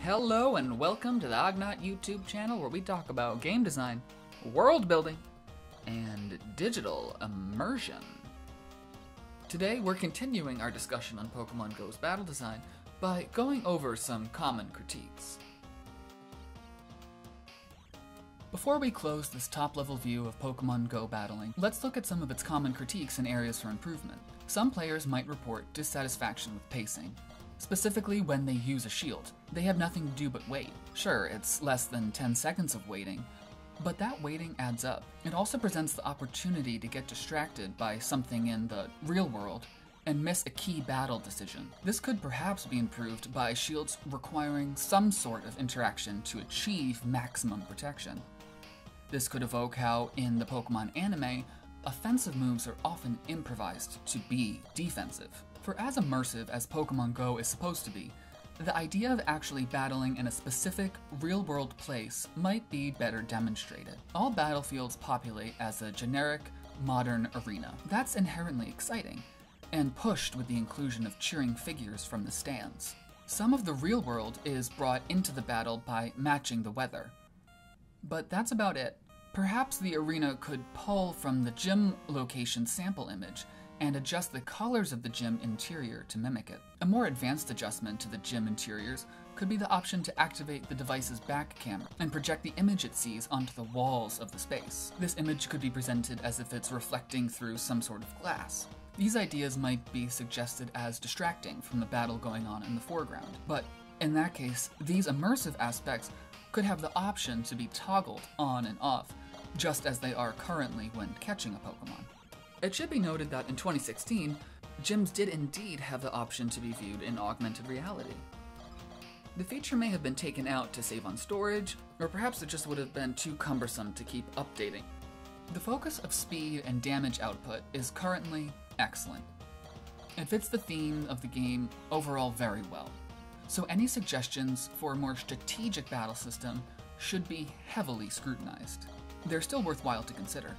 Hello and welcome to the Ognot YouTube channel where we talk about game design, world building, and digital immersion. Today we're continuing our discussion on Pokemon Go's battle design by going over some common critiques. Before we close this top-level view of Pokemon Go battling, let's look at some of its common critiques and areas for improvement. Some players might report dissatisfaction with pacing, specifically when they use a shield. They have nothing to do but wait. Sure, it's less than 10 seconds of waiting, but that waiting adds up. It also presents the opportunity to get distracted by something in the real world and miss a key battle decision. This could perhaps be improved by shields requiring some sort of interaction to achieve maximum protection. This could evoke how, in the Pokemon anime, offensive moves are often improvised to be defensive. For as immersive as Pokemon Go is supposed to be, the idea of actually battling in a specific, real-world place might be better demonstrated. All battlefields populate as a generic, modern arena. That's inherently exciting, and pushed with the inclusion of cheering figures from the stands. Some of the real world is brought into the battle by matching the weather. But that's about it. Perhaps the arena could pull from the gym location sample image and adjust the colors of the gym interior to mimic it. A more advanced adjustment to the gym interiors could be the option to activate the device's back camera and project the image it sees onto the walls of the space. This image could be presented as if it's reflecting through some sort of glass. These ideas might be suggested as distracting from the battle going on in the foreground, but in that case, these immersive aspects could have the option to be toggled on and off, just as they are currently when catching a Pokemon. It should be noted that in 2016, gyms did indeed have the option to be viewed in augmented reality. The feature may have been taken out to save on storage, or perhaps it just would have been too cumbersome to keep updating. The focus of speed and damage output is currently excellent. It fits the theme of the game overall very well, so any suggestions for a more strategic battle system should be heavily scrutinized. They're still worthwhile to consider.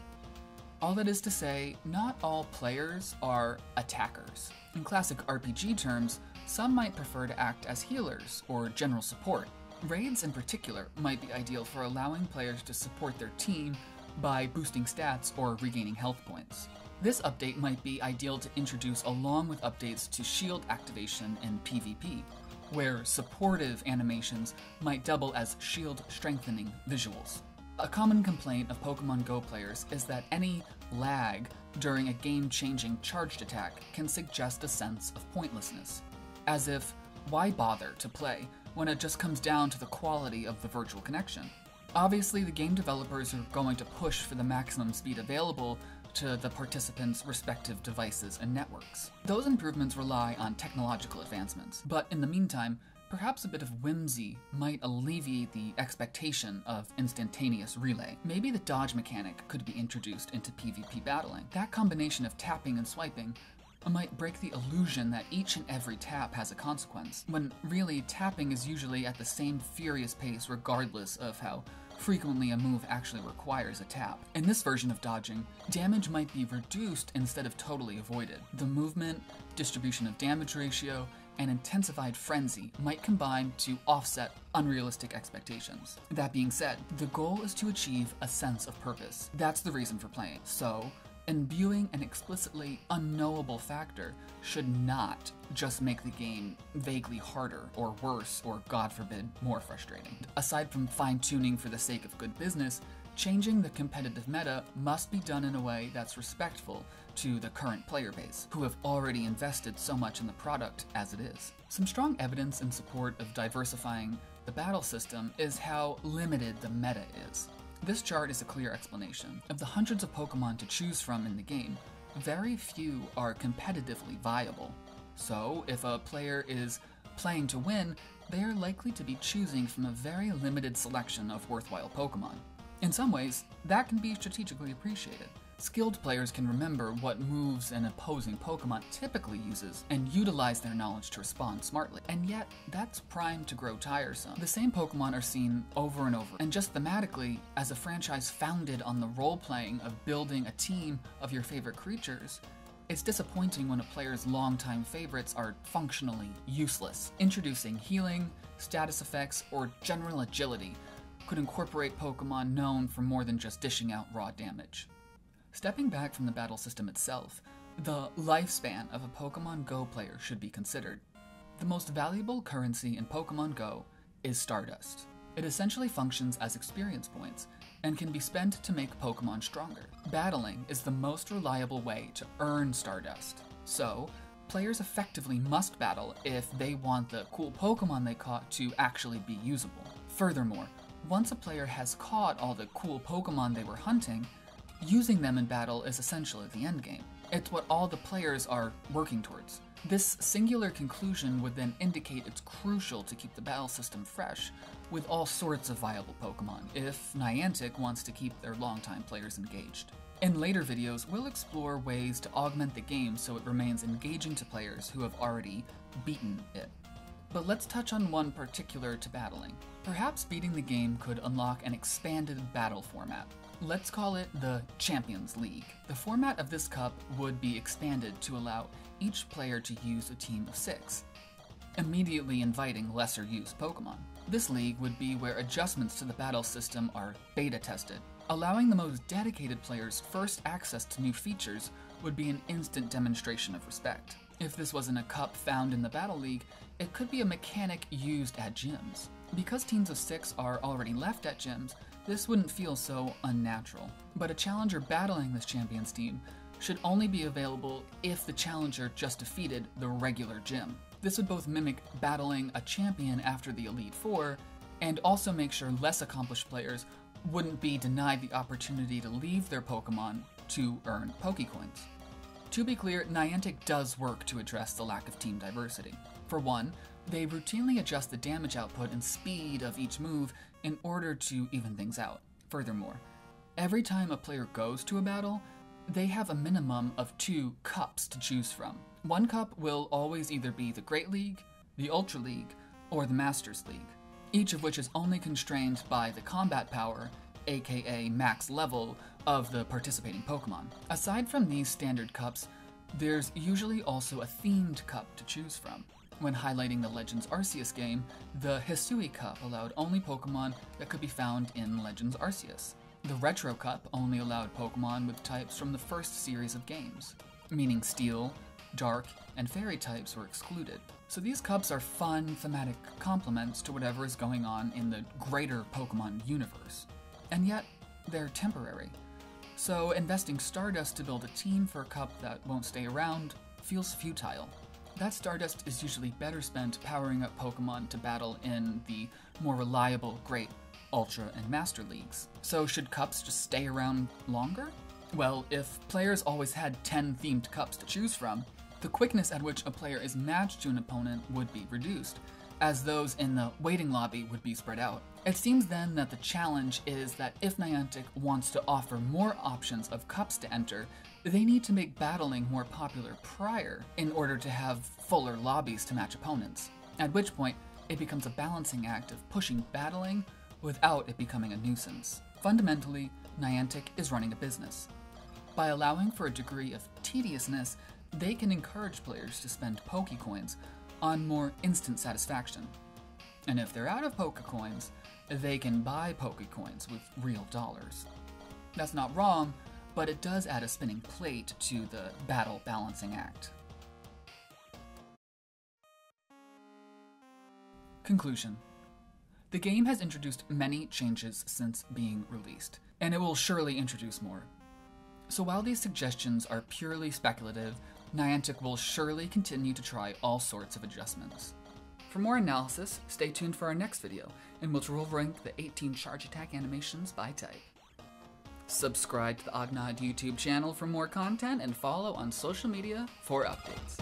All that is to say, not all players are attackers. In classic RPG terms, some might prefer to act as healers or general support. Raids in particular might be ideal for allowing players to support their team by boosting stats or regaining health points. This update might be ideal to introduce along with updates to shield activation in PvP, where supportive animations might double as shield strengthening visuals. A common complaint of Pokemon Go players is that any lag during a game-changing charged attack can suggest a sense of pointlessness. As if, why bother to play when it just comes down to the quality of the virtual connection? Obviously, the game developers are going to push for the maximum speed available to the participants' respective devices and networks. Those improvements rely on technological advancements, but in the meantime, perhaps a bit of whimsy might alleviate the expectation of instantaneous relay. Maybe the dodge mechanic could be introduced into PvP battling. That combination of tapping and swiping might break the illusion that each and every tap has a consequence, when really tapping is usually at the same furious pace regardless of how frequently a move actually requires a tap. In this version of dodging, damage might be reduced instead of totally avoided. The movement, distribution of damage ratio, and intensified frenzy might combine to offset unrealistic expectations. That being said, the goal is to achieve a sense of purpose. That's the reason for playing. So, imbuing an explicitly unknowable factor should not just make the game vaguely harder or worse or, God forbid, more frustrating. Aside from fine-tuning for the sake of good business, changing the competitive meta must be done in a way that's respectful to the current player base, who have already invested so much in the product as it is. Some strong evidence in support of diversifying the battle system is how limited the meta is. This chart is a clear explanation. Of the hundreds of Pokemon to choose from in the game, very few are competitively viable. So, if a player is playing to win, they are likely to be choosing from a very limited selection of worthwhile Pokemon. In some ways, that can be strategically appreciated. Skilled players can remember what moves an opposing Pokemon typically uses and utilize their knowledge to respond smartly. And yet, that's primed to grow tiresome. The same Pokemon are seen over and over, and just thematically, as a franchise founded on the role-playing of building a team of your favorite creatures, It's disappointing when a player's longtime favorites are functionally useless. Introducing healing, status effects, or general agility could incorporate Pokemon known for more than just dishing out raw damage. Stepping back from the battle system itself, the lifespan of a Pokemon Go player should be considered. The most valuable currency in Pokemon Go is Stardust. It essentially functions as experience points and can be spent to make Pokemon stronger. Battling is the most reliable way to earn Stardust, so players effectively must battle if they want the cool Pokemon they caught to actually be usable. Furthermore, once a player has caught all the cool Pokemon they were hunting, using them in battle is essentially the endgame. It's what all the players are working towards. This singular conclusion would then indicate it's crucial to keep the battle system fresh with all sorts of viable Pokemon if Niantic wants to keep their longtime players engaged. In later videos, we'll explore ways to augment the game so it remains engaging to players who have already beaten it. But let's touch on one particular to battling. Perhaps beating the game could unlock an expanded battle format. Let's call it the Champions League. The format of this cup would be expanded to allow each player to use a team of 6, immediately inviting lesser used Pokemon. This league would be where adjustments to the battle system are beta tested. Allowing the most dedicated players first access to new features would be an instant demonstration of respect. If this wasn't a cup found in the Battle League, it could be a mechanic used at gyms. Because teams of 6 are already left at gyms, this wouldn't feel so unnatural. But a challenger battling this champions team should only be available if the challenger just defeated the regular gym. This would both mimic battling a champion after the Elite Four, and also make sure less accomplished players wouldn't be denied the opportunity to leave their Pokemon to earn Pokecoins. To be clear, Niantic does work to address the lack of team diversity. For one, they routinely adjust the damage output and speed of each move in order to even things out. Furthermore, every time a player goes to a battle, they have a minimum of 2 cups to choose from. One cup will always either be the Great League, the Ultra League, or the Masters League, each of which is only constrained by the combat power, aka max level, of the participating Pokemon. Aside from these standard cups, there's usually also a themed cup to choose from. When highlighting the Legends Arceus game, the Hisui Cup allowed only Pokemon that could be found in Legends Arceus. The Retro Cup only allowed Pokemon with types from the first series of games, meaning Steel, Dark, and Fairy types were excluded. So these cups are fun, thematic complements to whatever is going on in the greater Pokemon universe. And yet, they're temporary. So investing Stardust to build a team for a cup that won't stay around feels futile. That Stardust is usually better spent powering up Pokemon to battle in the more reliable Great, Ultra, and Master Leagues. So should cups just stay around longer? Well, if players always had 10 themed cups to choose from, the quickness at which a player is matched to an opponent would be reduced, as those in the waiting lobby would be spread out. It seems then that the challenge is that if Niantic wants to offer more options of cups to enter, they need to make battling more popular prior in order to have fuller lobbies to match opponents, at which point it becomes a balancing act of pushing battling without it becoming a nuisance. Fundamentally, Niantic is running a business. By allowing for a degree of tediousness, they can encourage players to spend Pokecoins on more instant satisfaction. And if they're out of Pokecoins, they can buy Pokecoins with real dollars. That's not wrong, but it does add a spinning plate to the battle balancing act. Conclusion. The game has introduced many changes since being released, and it will surely introduce more. So while these suggestions are purely speculative, Niantic will surely continue to try all sorts of adjustments. For more analysis, stay tuned for our next video, in which we'll rank the 18 charge attack animations by type. Subscribe to the Ognod YouTube channel for more content and follow on social media for updates.